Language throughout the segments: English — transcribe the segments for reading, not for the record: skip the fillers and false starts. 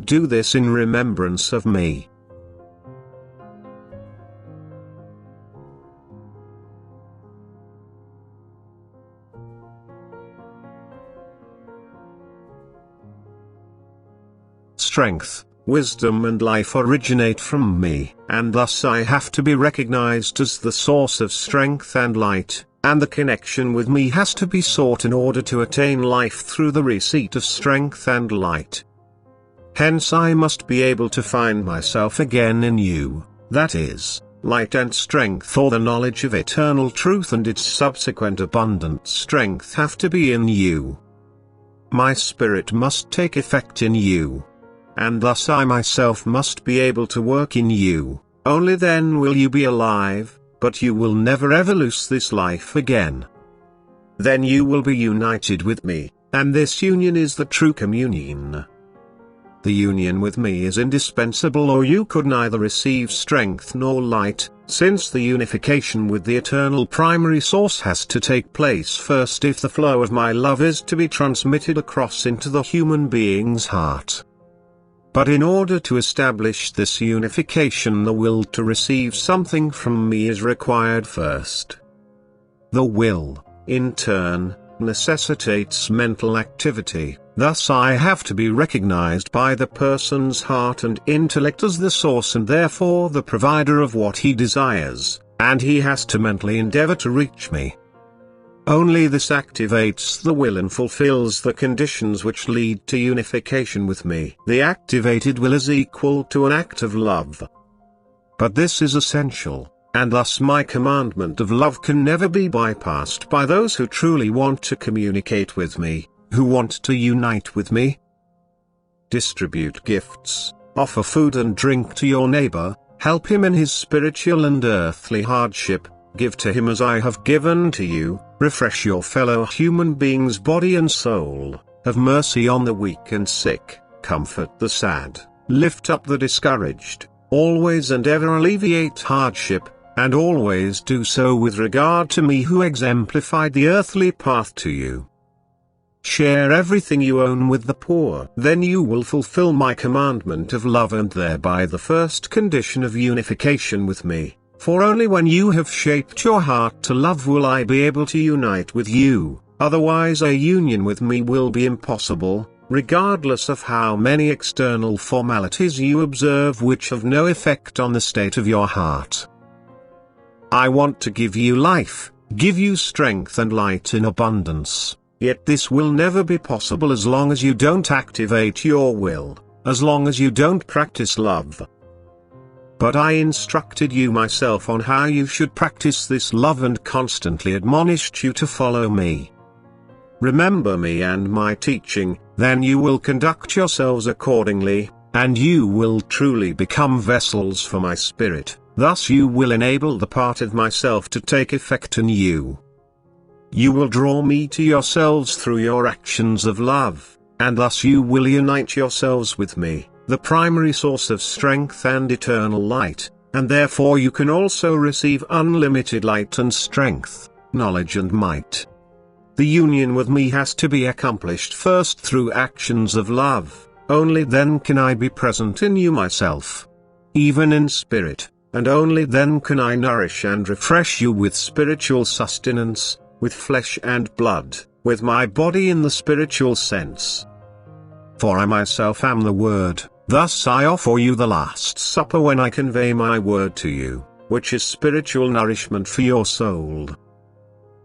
Do this in remembrance of me. Strength, wisdom and life originate from me, and thus I have to be recognized as the source of strength and light, and the connection with me has to be sought in order to attain life through the receipt of strength and light. Hence I must be able to find myself again in you, that is, light and strength, or the knowledge of eternal truth and its subsequent abundant strength have to be in you. My spirit must take effect in you. And thus I myself must be able to work in you. Only then will you be alive, but you will never ever lose this life again. Then you will be united with me, and this union is the true communion. The union with me is indispensable, or you could neither receive strength nor light, since the unification with the eternal primary source has to take place first if the flow of my love is to be transmitted across into the human being's heart. But in order to establish this unification, the will to receive something from me is required first. The will, in turn, necessitates mental activity, thus I have to be recognized by the person's heart and intellect as the source and therefore the provider of what he desires, and he has to mentally endeavor to reach me. Only this activates the will and fulfills the conditions which lead to unification with me. The activated will is equal to an act of love. But this is essential, and thus my commandment of love can never be bypassed by those who truly want to communicate with me, who want to unite with me. Distribute gifts, offer food and drink to your neighbor, help him in his spiritual and earthly hardship, give to him as I have given to you, refresh your fellow human being's body and soul, have mercy on the weak and sick, comfort the sad, lift up the discouraged, always and ever alleviate hardship, and always do so with regard to me who exemplified the earthly path to you. Share everything you own with the poor. Then you will fulfill my commandment of love and thereby the first condition of unification with me. For only when you have shaped your heart to love will I be able to unite with you, otherwise a union with me will be impossible, regardless of how many external formalities you observe which have no effect on the state of your heart. I want to give you life, give you strength and light in abundance, yet this will never be possible as long as you don't activate your will, as long as you don't practice love. But I instructed you myself on how you should practice this love and constantly admonished you to follow me. Remember me and my teaching, then you will conduct yourselves accordingly, and you will truly become vessels for my spirit, thus you will enable the part of myself to take effect in you. You will draw me to yourselves through your actions of love, and thus you will unite yourselves with me, the primary source of strength and eternal light, and therefore you can also receive unlimited light and strength, knowledge and might. The union with me has to be accomplished first through actions of love, only then can I be present in you myself, even in spirit, and only then can I nourish and refresh you with spiritual sustenance, with flesh and blood, with my body in the spiritual sense. For I myself am the Word. Thus I offer you the Last Supper when I convey my word to you, which is spiritual nourishment for your soul.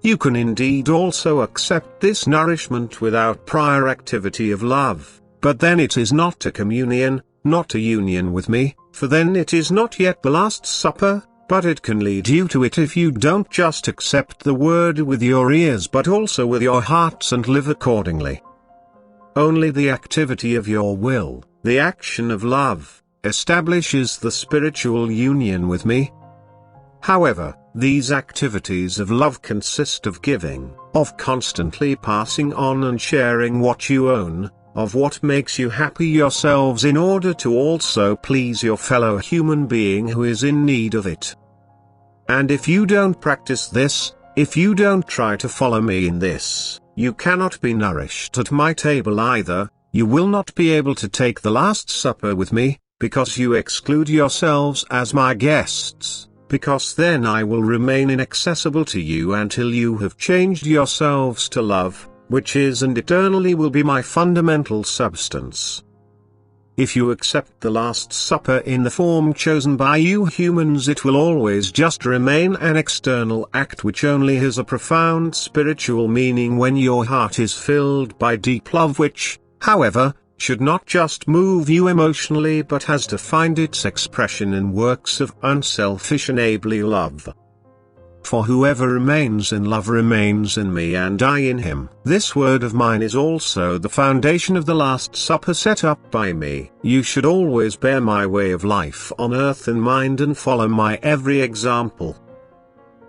You can indeed also accept this nourishment without prior activity of love, but then it is not a communion, not a union with me, for then it is not yet the Last Supper, but it can lead you to it if you don't just accept the word with your ears but also with your hearts and live accordingly. Only the activity of your will, the action of love, establishes the spiritual union with me. However, these activities of love consist of giving, of constantly passing on and sharing what you own, of what makes you happy yourselves in order to also please your fellow human being who is in need of it. And if you don't practice this, if you don't try to follow me in this, you cannot be nourished at my table either, You will not be able to take the Last Supper with me, because you exclude yourselves as my guests, because then I will remain inaccessible to you until you have changed yourselves to love, which is and eternally will be my fundamental substance. If you accept the Last Supper in the form chosen by you humans, it will always just remain an external act which only has a profound spiritual meaning when your heart is filled by deep love, which, however, should not just move you emotionally but has to find its expression in works of unselfish enabling love. For whoever remains in love remains in me and I in him. This word of mine is also the foundation of the Last Supper set up by me. You should always bear my way of life on earth in mind and follow my every example.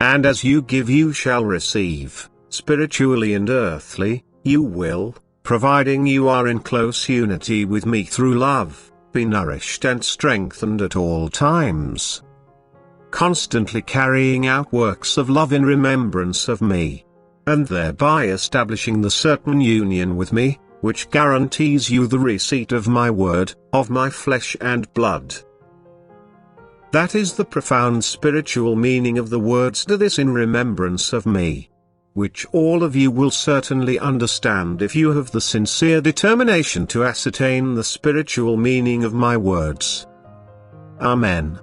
And as you give you shall receive, spiritually and earthly, you will, providing you are in close unity with me through love, be nourished and strengthened at all times, constantly carrying out works of love in remembrance of me, and thereby establishing the certain union with me, which guarantees you the receipt of my word, of my flesh and blood. That is the profound spiritual meaning of the words "do this in remembrance of me," which all of you will certainly understand if you have the sincere determination to ascertain the spiritual meaning of my words. Amen.